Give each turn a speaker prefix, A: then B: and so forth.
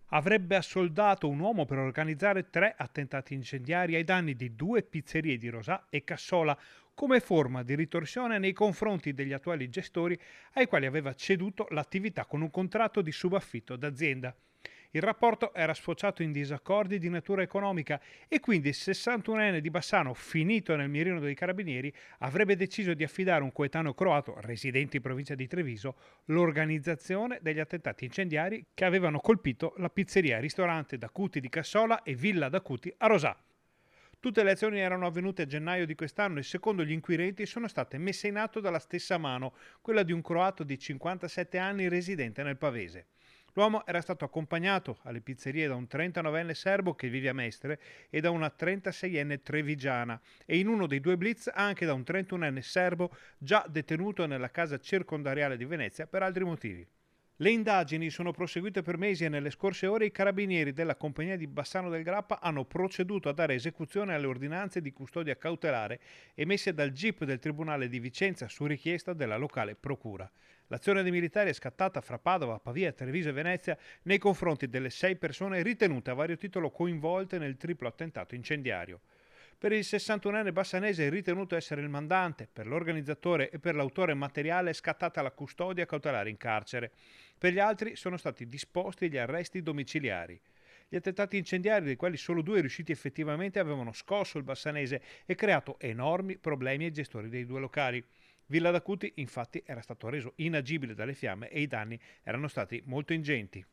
A: avrebbe assoldato un uomo per organizzare 3 attentati incendiari ai danni di 2 pizzerie di Rosà e Cassola, come forma di ritorsione nei confronti degli attuali gestori ai quali aveva ceduto l'attività con un contratto di subaffitto d'azienda. Il rapporto era sfociato in disaccordi di natura economica e quindi il 61enne di Bassano, finito nel mirino dei carabinieri, avrebbe deciso di affidare a un coetaneo croato, residente in provincia di Treviso, l'organizzazione degli attentati incendiari che avevano colpito la pizzeria ristorante Dacuti di Cassola e Villa Dacuti a Rosà. Tutte le azioni erano avvenute a gennaio di quest'anno e secondo gli inquirenti sono state messe in atto dalla stessa mano, quella di un croato di 57 anni residente nel Pavese. L'uomo era stato accompagnato alle pizzerie da un 39enne serbo che vive a Mestre e da una 36enne trevigiana e in uno dei due blitz anche da un 31enne serbo già detenuto nella casa circondariale di Venezia per altri motivi. Le indagini sono proseguite per mesi e nelle scorse ore i carabinieri della compagnia di Bassano del Grappa hanno proceduto a dare esecuzione alle ordinanze di custodia cautelare emesse dal GIP del Tribunale di Vicenza su richiesta della locale procura. L'azione dei militari è scattata fra Padova, Pavia, Treviso e Venezia nei confronti delle 6 persone ritenute a vario titolo coinvolte nel triplo attentato incendiario. Per il 61enne bassanese è ritenuto essere il mandante, per l'organizzatore e per l'autore materiale è scattata la custodia cautelare in carcere. Per gli altri sono stati disposti gli arresti domiciliari. Gli attentati incendiari, dei quali solo 2 riusciti effettivamente, avevano scosso il bassanese e creato enormi problemi ai gestori dei 2 locali. Villa d'Acuti, infatti, era stato reso inagibile dalle fiamme e i danni erano stati molto ingenti.